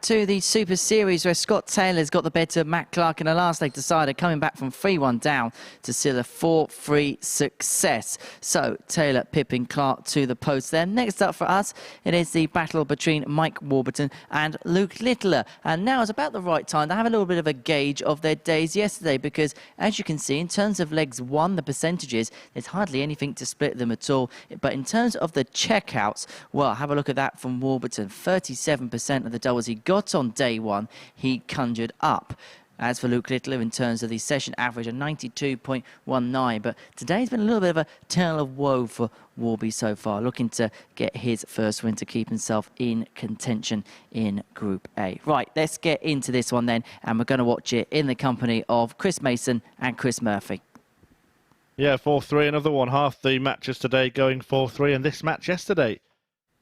To the Super Series where Scott Taylor's got the better of Matt Clark in a last leg decider, coming back from 3-1 down to seal a 4-3 success. So Taylor pipping Clark to the post there. Next up for us, it is the battle between Mike Warburton and Nuke Littler. And now is about the right time to have a little bit of a gauge of their days yesterday, because as you can see, in terms of legs one, the percentages, there's hardly anything to split them at all. But in terms of the checkouts, well, have a look at that from Warburton. 37% of the doubles he got on day one, he conjured up. As for Nuke Littler, in terms of the session average, a 92.19. But today's been a little bit of a tale of woe for Warby so far, looking to get his first win to keep himself in contention in Group A. Right, let's get into this one then, and we're going to watch it in the company of Chris Mason and Chris Murphy. Yeah, 4-3, another one. Half the matches today going 4-3, and this match yesterday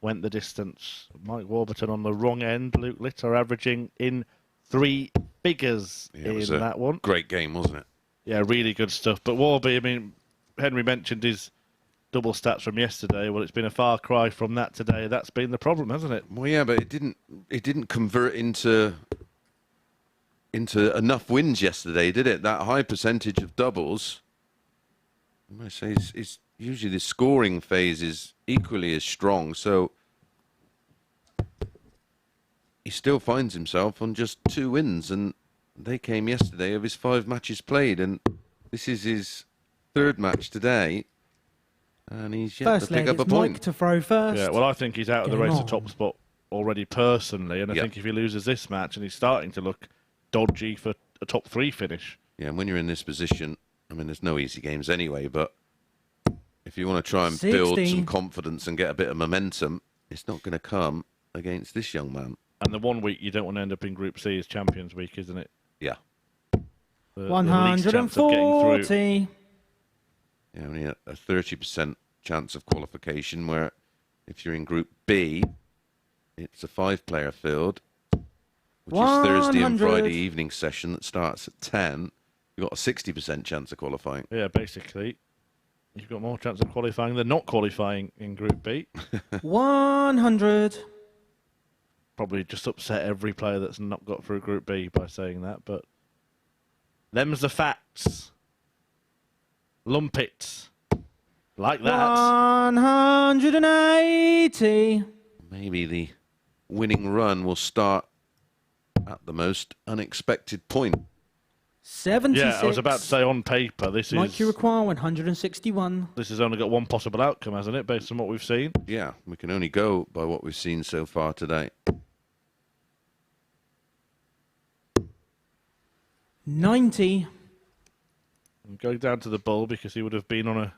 went the distance. Mike Warburton on the wrong end. Nuke Littler averaging in 3 figures in that one. Great game, wasn't it? Yeah, really good stuff. But Warby, I mean, Henry mentioned his double stats from yesterday. Well, it's been a far cry from that today. That's been the problem, hasn't it? Well, yeah, but it didn't convert into enough wins yesterday, did it? That high percentage of doubles, I must say, is usually the scoring phase is equally as strong, so he still finds himself on just 2 wins, and they came yesterday of his 5 matches played, and this is his 3rd match today, and he's yet to pick up a point. Mike to throw first. Yeah, well, I think he's out of the race to top spot already personally, and I think if he loses this match, and he's starting to look dodgy for a top 3 finish. Yeah, and when you're in this position, I mean, there's no easy games anyway, but if you want to try and build some confidence and get a bit of momentum, it's not going to come against this young man. And the one week you don't want to end up in Group C is Champions Week, isn't it? Yeah. 140. Yeah, only a 30% chance of qualification, where if you're in Group B, it's a 5-player field, which is Thursday and Friday evening session that starts at 10. You've got a 60% chance of qualifying. Yeah, basically. You've got more chance of qualifying than not qualifying in Group B. 100. Probably just upset every player that's not got through Group B by saying that, but them's the facts. Lump it. Like that. 180. Maybe the winning run will start at the most unexpected point. 76. Yeah, I was about to say, on paper, Mike, you require 161. This has only got one possible outcome, hasn't it, based on what we've seen? Yeah, we can only go by what we've seen so far today. 90. I'm going down to the bull because he would have been on a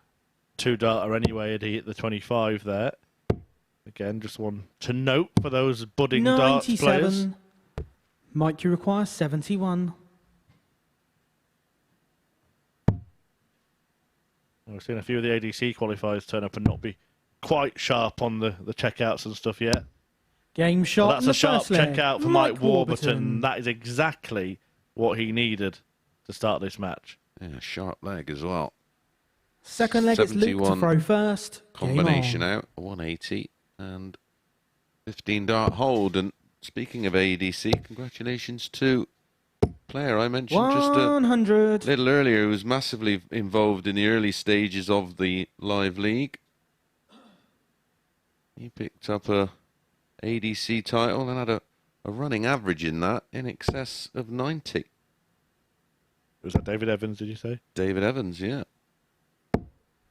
2-darter anyway had he hit the 25 there. Again, just one to note for those budding darts players. Mike, you require 71. We've seen a few of the ADC qualifiers turn up and not be quite sharp on the checkouts and stuff yet. Game shot. Well, that's a sharp checkout for Mike Warburton. That is exactly what he needed to start this match. Yeah, sharp leg as well. Second leg is Luke to throw first. Combination out, 180 and 15 dart hold. And speaking of ADC, congratulations to player I mentioned 100. Just a little earlier, who was massively involved in the early stages of the live league. He picked up a ADC title and had a running average in that in excess of 90. Was that David Evans, did you say? David Evans, yeah.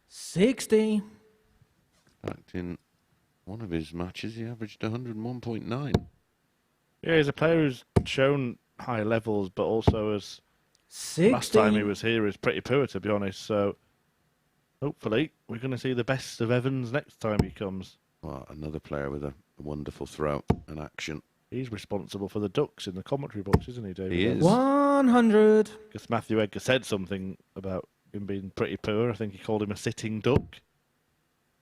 60. In fact, in one of his matches, he averaged 101.9. Yeah, he's a player who's shown high levels, but also as 60. Last time he was here is pretty poor, to be honest. So hopefully we're going to see the best of Evans next time he comes. Well, another player with a wonderful throw and action. He's responsible for the ducks in the commentary box, isn't he, David? He is. 100. Because Matthew Edgar said something about him being pretty poor. I think he called him a sitting duck.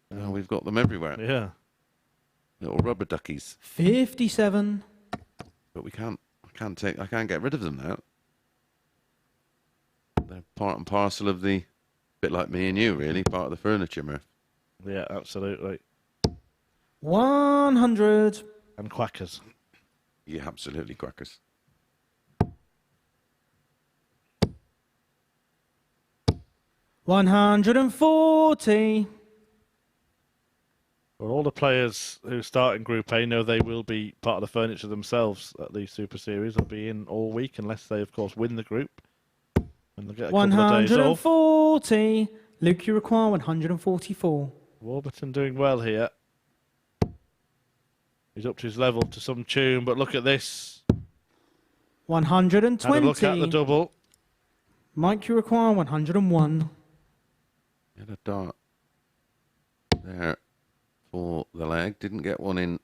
Oh, we've got them everywhere. Yeah. Little rubber duckies. 57. But I can't get rid of them now. They're part and parcel of the, bit like me and you, really, part of the furniture, Murph. Yeah, absolutely. 100. And quackers. Yeah, absolutely, crackers. $140. Well, all the players who start in Group A know they will be part of the furniture themselves at the Super Series. They'll be in all week unless they, of course, win the group. And they'll get a couple of days off. 140. Luke, you require 144. Warburton doing well here. He's up to his level to some tune, but look at this. 120. Had a look at the double. Mike, you require 101. Had a dart there for the leg. Didn't get one in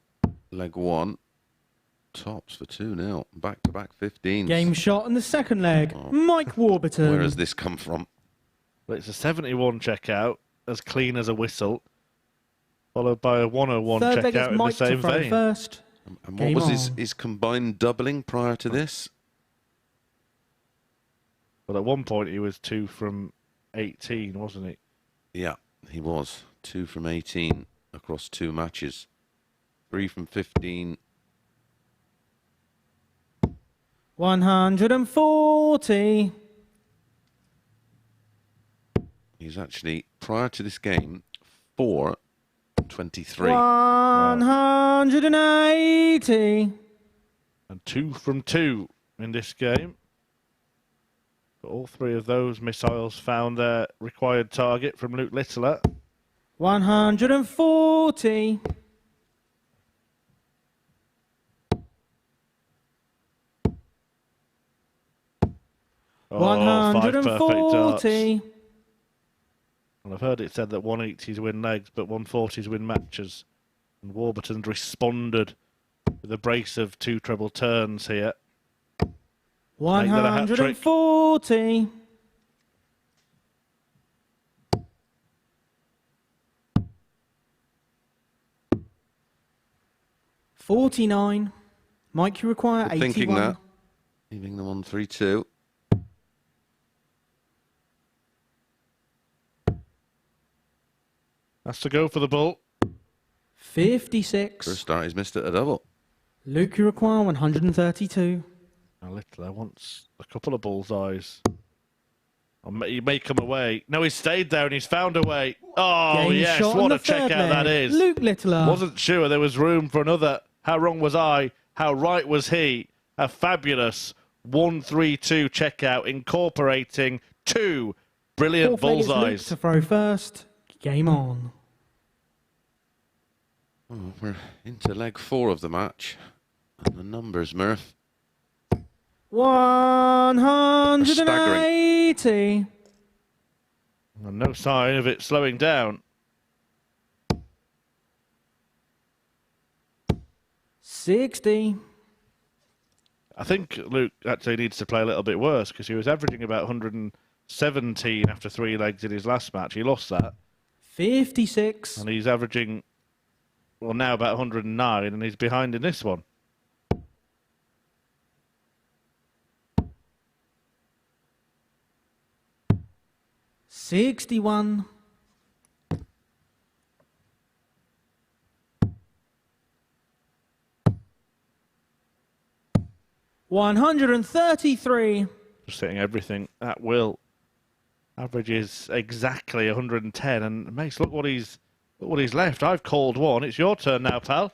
leg 1. Tops for 2-0. Back-to-back 15s. Game shot in the second leg. Mike Warburton. Where has this come from? Well, it's a 71 checkout, as clean as a whistle, followed by a 101 Third leg is checkout in the Mike to same throw vein. first. And what Game was on. his combined doubling prior to this? But at one point he was 2 from 18, wasn't he? Yeah, he was. 2 from 18 across 2 matches. 3 from 15. 140. He's actually, prior to this game, 4-23. 180. And 2 from 2 in this game. But all 3 of those missiles found their required target from Nuke Littler. 140. Oh, 5 perfect darts. 140. And I've heard it said that 180s win legs, but 140s win matches. And Warburton responded with a brace of 2 treble turns here. Make that a hat-trick. 140. $49. Mike, you require Good 81. thinking that. Leaving them on 3-2. Has to go for the bull. 56. For a start, he's missed it a double. Luke, you require 132. Now Littler wants a couple of bullseyes. He may come away. No, he stayed there and he's found a way. Oh, Game yes, shot what on a the third checkout that leg. is. Luke Littler. Wasn't sure there was room for another. How wrong was I? How right was he? A fabulous 1-3-2 checkout incorporating 2 brilliant Fourth leg is Luke bullseyes. to throw first. Game on. Oh, we're into leg 4 of the match. And the numbers, Murph. 180. And no sign of it slowing down. 60. I think Luke actually needs to play a little bit worse because he was averaging about 117 after 3 legs in his last match. He lost that. 56. And he's averaging, well, now about 109, and he's behind in this one. $61. $133. Just hitting everything at will. Average is exactly 110, and Mace, look what he's left. I've called one. It's your turn now, pal.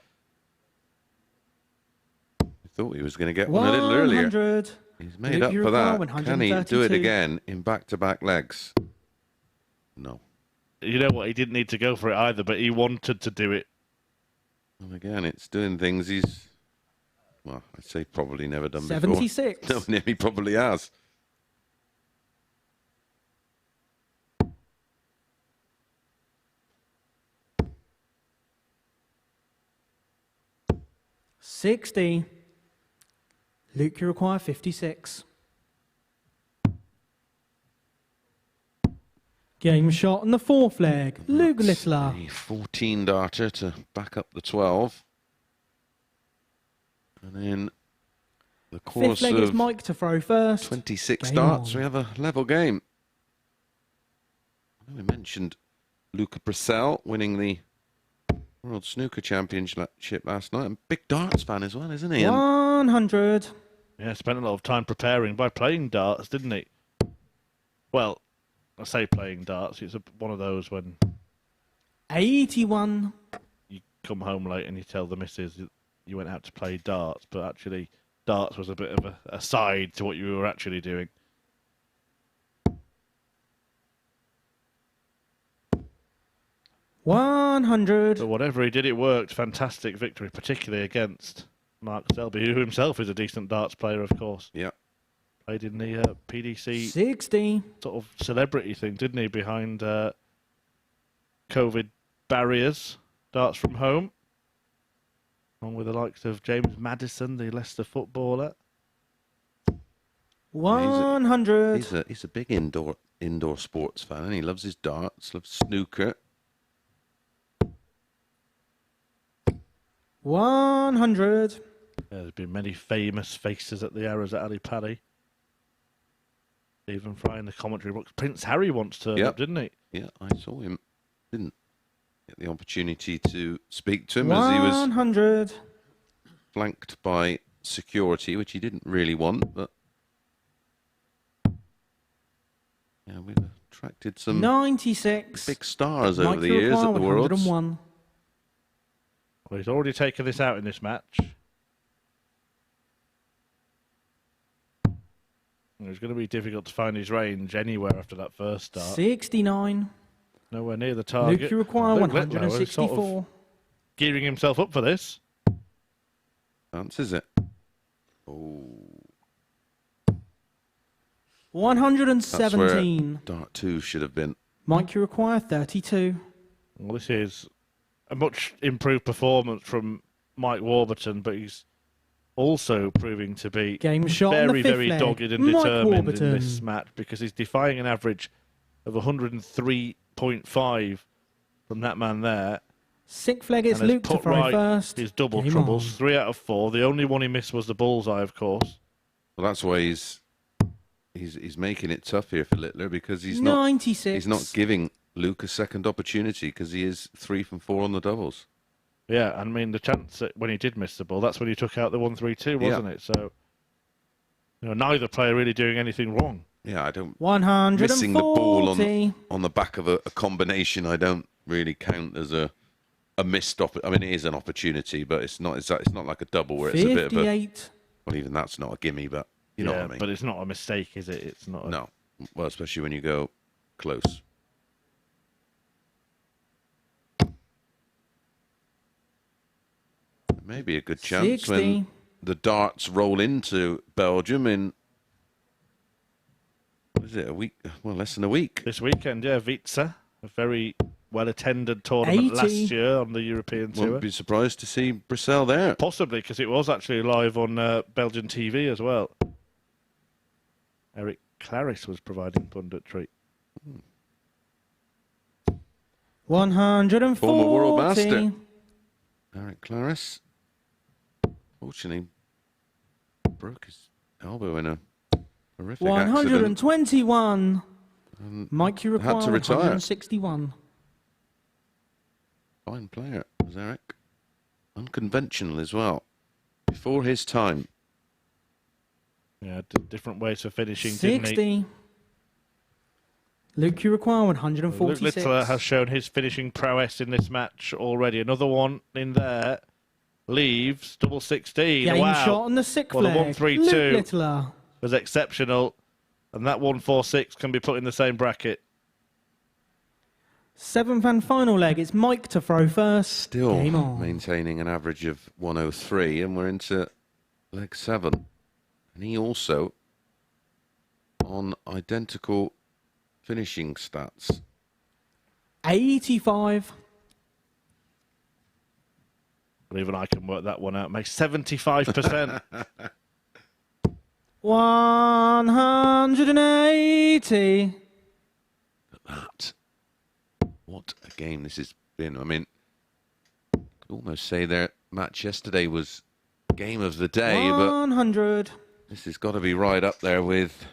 I thought he was going to get one a little earlier. 100. He's made Luke, up you for require that. Can he do it 132. again in back-to-back legs? No. You know what? He didn't need to go for it either, but he wanted to do it. And again, it's doing things he's, well, I'd say probably never done 76. before. No, he probably has. $60. Luke, you require 56. Game shot on the fourth leg. Luke Littler. A 14 darter to back up the 12. And in the course Fifth leg is of Mike to throw first. 26 Game darts, on. we have a level game. We mentioned Luca Brissell winning the World Snooker Championship last night. And big darts fan as well, isn't he? And 100. Yeah, spent a lot of time preparing by playing darts, didn't he? Well, I say playing darts. It's one of those when 81. you come home late and you tell the missus you went out to play darts, but actually darts was a bit of a side to what you were actually doing. $100. But whatever he did, it worked. Fantastic victory, particularly against Mark Selby, who himself is a decent darts player, of course. yeah, Played in the PDC 60. sort of celebrity thing, didn't he, behind COVID barriers, darts from home, along with the likes of James Maddison, the Leicester footballer. 100. he's a big indoor sports fan, and he loves his darts, loves snooker. 100. Yeah, there's been many famous faces at the Arrows at Ali Pali. Stephen Fry in the commentary box. Prince Harry once turned up, didn't he? Yeah, I saw him. Didn't get the opportunity to speak to him as he was 100. flanked by security, which he didn't really want, but yeah, we've attracted some 96. big stars over Mike the years at the Worlds. 101. Well, he's already taken this out in this match. It's going to be difficult to find his range anywhere after that first start. 69. Nowhere near the target. Luke, you require Luke Littler was 164. sort of gearing himself up for this. Fancies it. Oh, 117. Dart 2 should have been. Mike, you require 32. Well, this is a much improved performance from Mike Warburton, but he's also proving to be Game shot on the very, fifth very leg. dogged and Mike determined Warburton. in this match because he's defying an average of 103.5 from that man there. Sixth leg, it's And has Luke to put throw right first. his double Game troubles, on. 3 out of 4. The only one he missed was the bullseye, of course. Well, that's why he's making it tough here for Littler, because he's not 96. giving Luke a second opportunity, because he is 3 from 4 on the doubles. Yeah, I mean, the chance that when he did miss the ball, that's when he took out the 1-3-2, wasn't it? So, neither player really doing anything wrong. Yeah, I don't. 140. Missing the ball on the back of a combination, I don't really count as a missed I mean, it is an opportunity, but it's not like a double where it's a bit of a. 58. Well, even that's not a gimme, but you know what I mean. But it's not a mistake, is it? It's not. No, well, especially when you go close. Maybe a good chance 60. when the darts roll into Belgium in, what is it, a week? Well, less than a week. This weekend, yeah, Vitsa, a very well-attended tournament 80. last year on the European Tour. Wouldn't be surprised to see Brissell there. Possibly, because it was actually live on Belgian TV as well. Eric Claris was providing punditry. 140. Former world master. Eric Claris. Fortunately, broke his elbow in a horrific accident. 121. Mike, you require Had to retire. 161. Fine player was Eric. Unconventional as well. Before his time. Yeah, different ways for finishing, didn't he? 60. Luke, you require Luke 146. Littler has shown his finishing prowess in this match already. Another one in there. Leaves, double 16. Game Wow. shot on the sixth Well, the leg. 1-3-2. Luke Littler. Was exceptional. And that 1-4-6 can be put in the same bracket. Seventh and final leg. It's Mike to throw first. Still Game on. maintaining an average of 103, and we're into leg 7. And he also on identical finishing stats. 85. Well, even I can work that one out. Make 75%. 180. That. What a game this has been. I mean, I could almost say their match yesterday was game of the day, 100. but this has got to be right up there with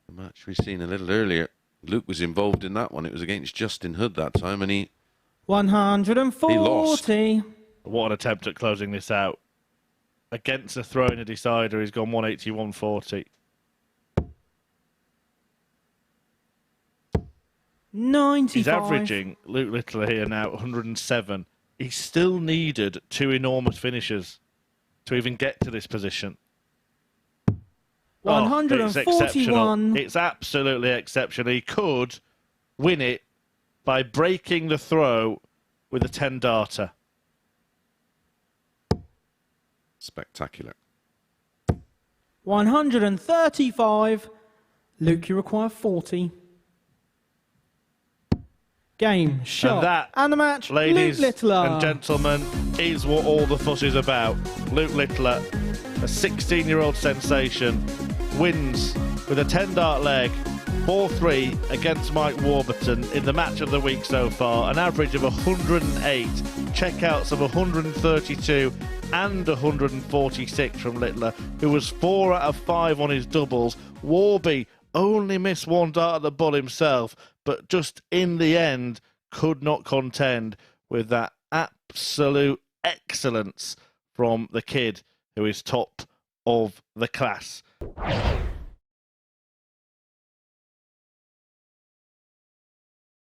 the match we've seen a little earlier. Luke was involved in that one. It was against Justin Hood that time, and he 140. What an attempt at closing this out. Against a throw in a decider, he's gone 180, 140. 95. He's averaging, Luke Littler here now, 107. He still needed 2 enormous finishes to even get to this position. 141. It's exceptional. It's absolutely exceptional. He could win it by breaking the throw with a 10-darter. Spectacular. 135. Luke, you require 40. Game, shot, And that, and the match, ladies Luke Littler. and gentlemen, is what all the fuss is about. Luke Littler, a 16-year-old sensation, wins with a 10-dart leg, 4-3 against Mike Warburton in the match of the week so far. An average of 108, checkouts of 132 and 146 from Littler, who was 4 out of 5 on his doubles. Warby only missed 1 dart at the bull himself, but just in the end could not contend with that absolute excellence from the kid who is top of the class.